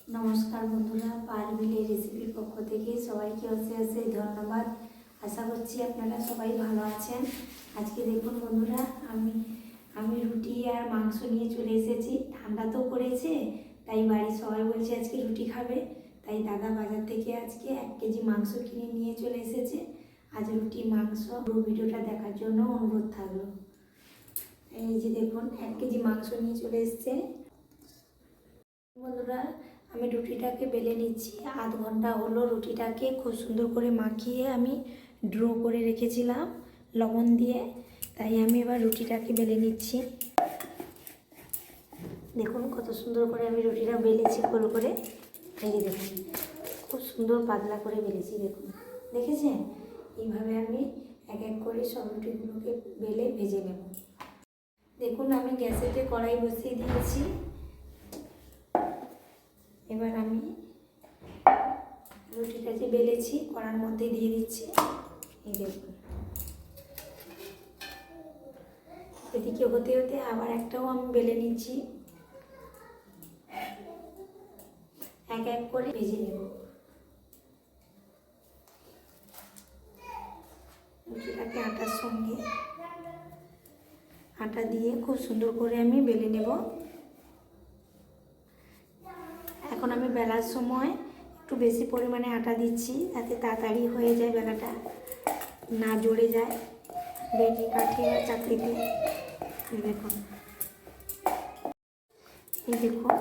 নমস্কার বন্ধুরা, পারভিলের রেসিপির পক্ষ থেকে সবাইকে অশেষ ধন্যবাদ। আশা করছি আপনারা সবাই ভালো আছেন। আজকে দেখুন বন্ধুরা, আমি রুটি আর মাংস নিয়ে চলে এসেছি। ঠান্ডা তো পড়েছে, তাই বাড়ির সবাই বলছে আজকে রুটি খাবে, তাই দাদা বাজার থেকে আজকে 1 কেজি মাংস কিনে নিয়ে চলে এসেছে। আজ রুটি মাংস পুরো ভিডিওটা দেখার জন্য অনুরোধ থাকলো। এই যে দেখুন 1 কেজি মাংস নিয়ে চলে এসেছে। বন্ধুরা, আমি রুটিটাকে বেলে নিচ্ছি। আধ ঘন্টা হলো রুটিটাকে খুব সুন্দর করে মাখিয়ে আমি ড্রো করে রেখেছিলাম লবণ দিয়ে, তাই আমি এবার রুটিটাকে বেলে নিচ্ছি। দেখুন কত সুন্দর করে আমি রুটিটা বেলেছি গোল করে। এই যে দেখুন খুব সুন্দর পাতলা করে বেলেছি, দেখুন দেখেছেন? এইভাবে আমি এক এক করে সব রুটিগুলোকে বেলে ভেজে নেব। দেখুন আমি গ্যাসেতে কড়াই বসিয়ে দিয়েছি। এবার আমি রুটিটা যে বেলেছি কড়ার মধ্যে দিয়ে দিচ্ছি। এই দেখুন, এদিকে হতে হতে আবার একটাও আমি বেলে নিচ্ছি। এক এক করে ভেজে নেব। রুটিটাকে আটার সঙ্গে আটা দিয়ে খুব সুন্দর করে আমি বেলে নেব। এখন আমি বেলার সময় একটু বেশি পরিমাণে আটা দিচ্ছি, যাতে তাড়াতাড়ি হয়ে যায়, বেলাটা না জড়ে যায় বেনি কাঠি বা চাকরিতে। দেখুন, এই দেখুন,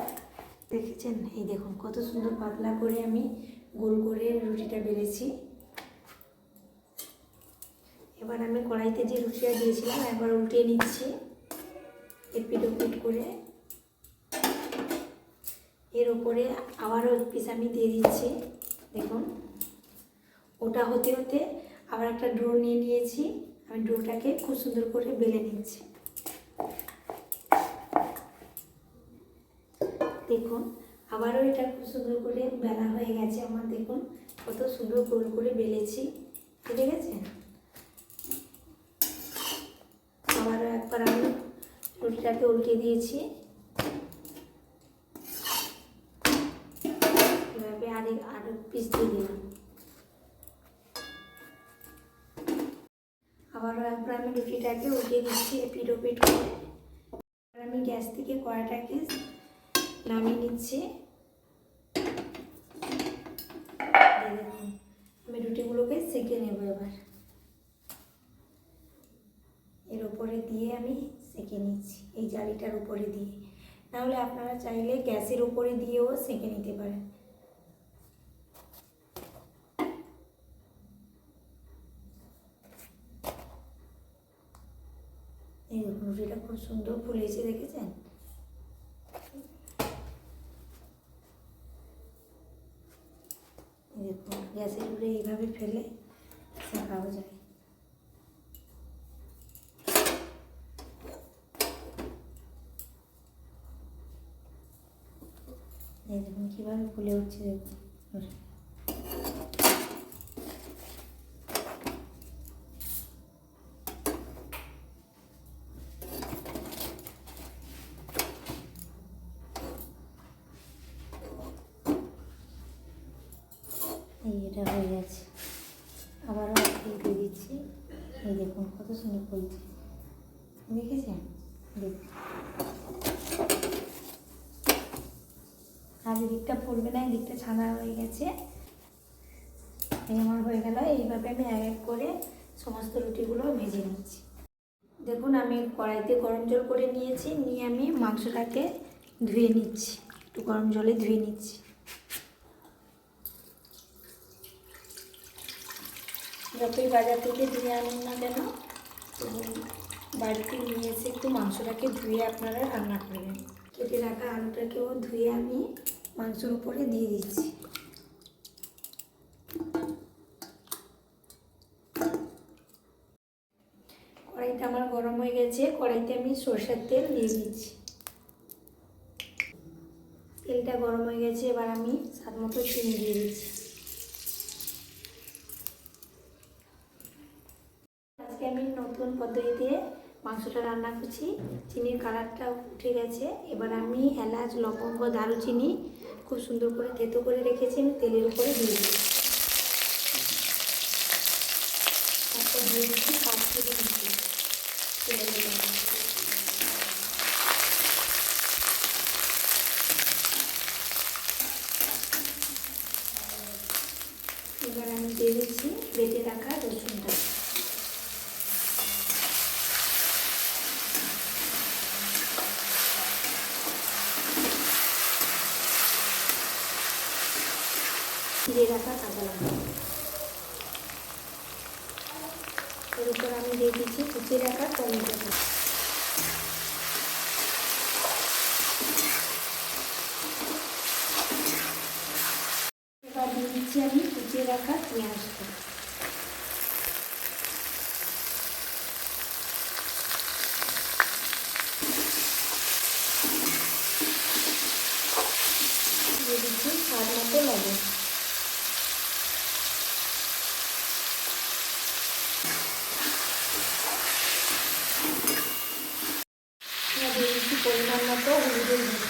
দেখেছেন? এই দেখুন কত সুন্দর পাতলা করে আমি গোল করে রুটিটা বেলেছি। এবার আমি কড়াইতে যে রুটিটা দিয়েছিলাম একবার উল্টিয়ে নিচ্ছি এপিট ওপিট করে। এর উপরে আবারও এক পিস আমি দিয়ে দিচ্ছি। দেখুন, ওটা হতে হতে আবার একটা ড্রো নিয়ে নিয়েছি। আমি ড্রোটাকে খুব সুন্দর করে বেলে নিচ্ছি। দেখুন আবারও এটা খুব সুন্দর করে বেলা হয়ে গেছে আমার। দেখুন কত সুন্দর গোল করে বেলেছি, ঠিক আছে? আবারও একবার আমি রুটিটাকে উল্টে দিয়েছি। এভাবে আরো পিস দিয়ে দিলাম। আবারও একবার আমি রুটিটাকে উল্টে দিচ্ছি এপিট ওপিট করে। আমি গ্যাস থেকে কড়াইটাকে নামিয়ে নিচ্ছি। দেখুন আমি রুটিগুলোকে সেঁকে নেব। এবার এর উপরে দিয়ে আমি সেঁকে নিচ্ছি, এই জালিটার উপরে দিয়ে। নাহলে আপনারা চাইলে গ্যাসের উপরে দিয়েও সেঁকে নিতে পারেন। এই দেখুন রুটিটা খুব সুন্দর ফুলেছে, দেখেছেন? দেখুন গ্যাসের উপরে এইভাবে ফেলে সেঁকাও যায়। এই দেখুন কীভাবে ফুলে উঠছে, দেখুন। এটা হয়ে গেছে। আবারও দিয়ে দিচ্ছি। এই দেখুন কত সুন্দর ফুলছে, দেখেছেন? দেখুন আর এদিকটা ফুলবে না, এদিকটা ছানা হয়ে গেছে। এই আমার হয়ে গেল। এইভাবে আমি এক এক করে সমস্ত রুটিগুলো ভেজে নিচ্ছি। দেখুন আমি কড়াইতে গরম জল করে নিয়েছি, নিয়ে আমি মাংসটাকে ধুয়ে নিচ্ছি, একটু গরম জলে ধুয়ে নিচ্ছি। যতই বাজার থেকে ধুয়ে আনুন না কেন, বাড়িতে নিয়ে এসে একটু মাংসটাকে ধুয়ে আপনারা রান্না করবেন। কেটে রাখা আলুটাকেও ধুয়ে আমি মাংসের উপরে দিয়ে দিচ্ছি। কড়াইটা আমার গরম হয়ে গেছে। কড়াইতে আমি সরষের তেল দিয়ে দিচ্ছি। তেলটা গরম হয়ে গেছে, এবার আমি স্বাদ মতো চিনি দিয়ে দিচ্ছি। আজকে আমি নতুন পদ্ধতিতে মাংসটা রান্না করছি। চিনির কালারটা উঠে গেছে। এবার আমি এলাচ, লবঙ্গ, দারুচিনি খুব সুন্দর করে থেতো করে রেখেছি, আমি তেলের উপরে দিয়ে দিই। তারপর দিয়ে দিচ্ছি কাশ্মীরি মিষ্টি তেলের উপরে। এবার আমি দিয়ে দিচ্ছি বেটে রাখা রসুনটা। দিয়ে রাখা কাঁচা লঙ্কা, এর উপর আমি দিয়ে দিচ্ছি কুচিয়ে রাখা টমেটোটা। এবার দিয়ে দিচ্ছি আমি কুচিয়ে রাখা পেঁয়াজটা। দিয়ে দিচ্ছি স্বাদ মতো লবণ। দিয়ে দিচ্ছি পরিমাণ মতো হলুদের গুঁড়ো।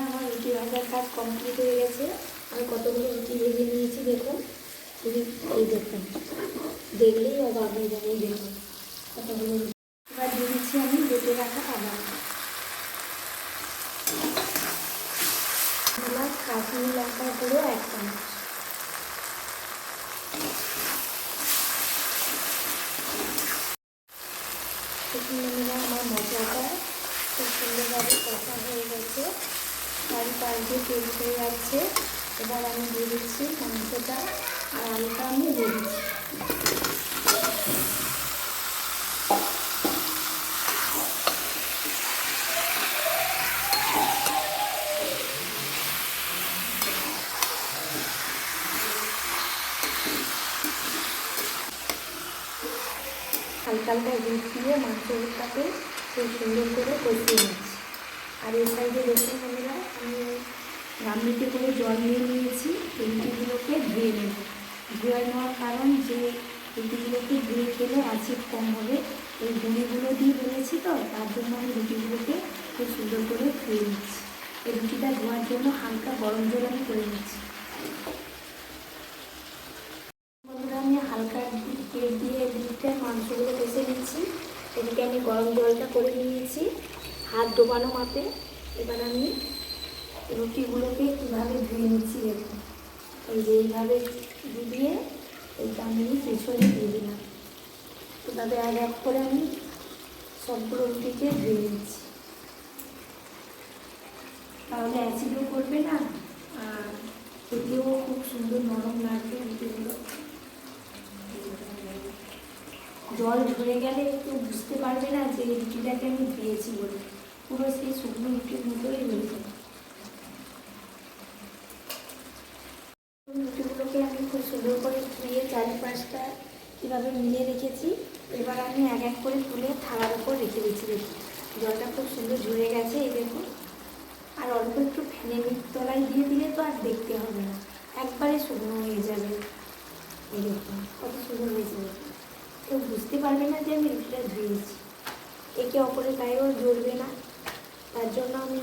আমার রুটি ভাজার কাজ কমপ্লিট হয়ে গেছে। আমি কতগুলো রুটি ভেজে নিয়েছি দেখুন, এই দেখুন, দেখলেই অবাক হয়ে যাবে। এই দেখুন কতগুলো রুটি। এবার দিয়ে দিচ্ছি আমি বেটে রাখা আদা, কাশ্মীরি লঙ্কার গুঁড়ো 1 চামচ। আমার মশলাটা খুব সুন্দরভাবে কষা হয়ে গেছে, চারিপাশ দিয়ে তেল হয়ে যাচ্ছে। এবার আমি দিয়ে দিচ্ছি মাংসটা আর আলুটা আমি দিয়ে দিচ্ছি। হালকা হালকা দুধ দিয়ে মাংসটাকে খুব সুন্দর করে কষিয়ে নিচ্ছি। আর এই সাইডে দেখুন বন্ধুরা, আমি গামলিতে করে জল নিয়ে নিয়েছি। এই রুটিগুলোকে ধুয়ে নেব। ধুয়ে নেওয়ার কারণ যে রুটিগুলোকে ধুয়ে খেলে অ্যাসিড কম হবে। এই গুঁড়িগুলো দিয়ে বেড়েছি তো, তার জন্য আমি রুটিগুলোকে খুব সুন্দর করে ধুয়ে নিচ্ছি। এই রুটিটা ধোয়ার জন্য হালকা গরম জল আমি করে নিচ্ছি। বন্ধুরা, আমি হালকা তেল দিয়ে দুধটা মাংসগুলো কষে নিচ্ছি। এদিকে আমি গরম জলটা করে নিয়েছি হাত ডোবানো মাপে। এবার আমি রুটিগুলোকে কীভাবে ধুয়ে নিচ্ছি দেখুন। এই যে এইভাবে ডুবিয়ে এইটা আমি পেছনে দিয়ে দিলাম। এভাবে এক করে আমি সবগুলো রুটিকে ধুয়ে নিচ্ছি, তাহলে অ্যাসিডও করবে না আর খেতেও খুব সুন্দর নরম লাগবে রুটিগুলো। জল ঝরে গেলে কেউ বুঝতে পারবে না যে রুটিটাকে আমি ধুয়েছি বলে, পুরো সেই শুকনো রুটির মতোই হয়ে যাবে। রুটিগুলোকে আমি খুব সুন্দর করে ধুয়ে চারিপাশটা কীভাবে মিলিয়ে রেখেছি। এবার আমি এক করে তুলে থালার উপর রেখে দিচ্ছি। দেখুন জলটা খুব সুন্দর ঝরে গেছে, এই দেখুন। আর অল্প একটু ফ্যানের তলায় দিয়ে দিলে তো আর দেখতে হবে না, একবারে শুকনো হয়ে যাবে। এই দেখুন কত সুন্দর হয়েছে। কেউ বুঝতে পারবে না যে আমি রুটিটা ধুয়েছি। একে অপরের গায়েও জ্বলবে না, তার জন্য আমি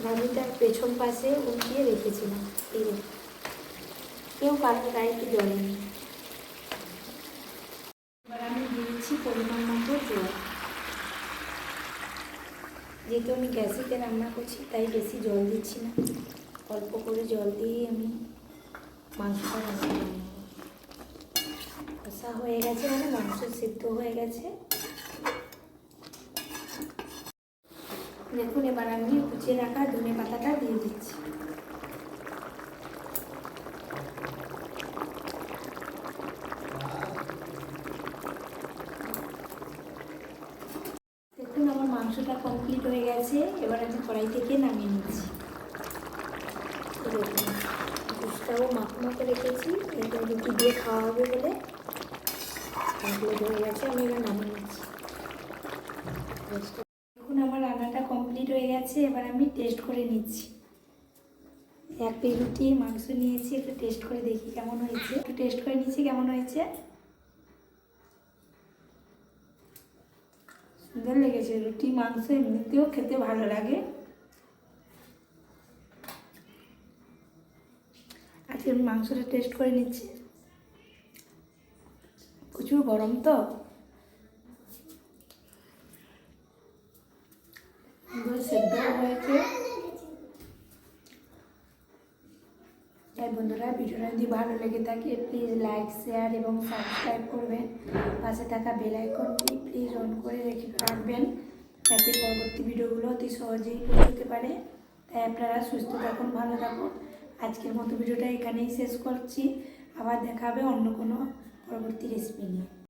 গামলিটার পেছন পাশে উল্টিয়ে রেখেছিলাম। এই দেখুন কেউ কারোর গায়ে একটু জ্বলেনি। এবার আমি দিয়েছি পরিমাণ মতো জল। যেহেতু আমি গ্যাসেতে রান্না করছি তাই বেশি জল দিচ্ছি না, অল্প করে জল দিয়ে আমি মাংসটা রান্না করে নেব। কষা হয়ে গেছে মানে মাংস সিদ্ধ হয়ে গেছে। দেখুন এবার আমি কুচিয়ে রাখা ধনে পাতাটা দিয়ে দিচ্ছি। দেখুন আমার মাংসটা কমপ্লিট হয়ে গেছে। এবার আমি কড়াই থেকে নামিয়ে নিচ্ছি। দেখুন দুধটাও মাখো রেখেছি, এটা রুটি দিয়ে খাওয়া হবে বলে কমপ্লিট হয়ে গেছে। আমি এবার নামিয়ে নিচ্ছি। দেখুন আমার রান্নাটা কমপ্লিট হয়ে গেছে। এবার আমি টেস্ট করে নিচ্ছি। এক পিস রুটি মাংস নিয়েছি, একটু টেস্ট করে দেখি কেমন হয়েছে। একটু টেস্ট করে নিচ্ছি কেমন হয়েছে। সুন্দর লেগেছে। রুটি মাংস এমনিতেও খেতে ভালো লাগে। আজকে মাংসটা টেস্ট করে নিচ্ছি। প্রচুর গরম তো, সেদ্ধ হয়েছে। তাই বন্ধুরা, ভিডিওটা যদি ভালো লেগে থাকে প্লিজ লাইক, শেয়ার এবং সাবস্ক্রাইব করবেন। পাশে থাকা বেল আইকনটি প্লিজ অন করে রাখবেন, যাতে পরবর্তী ভিডিওগুলো অতি সহজেই পৌঁছতে পারে। তাই আপনারা সুস্থ থাকুন, ভালো থাকুন। আজকের মতো ভিডিওটা এখানেই শেষ করছি। আবার দেখা হবে অন্য কোনো পরবর্তী রেসিপি নিয়ে।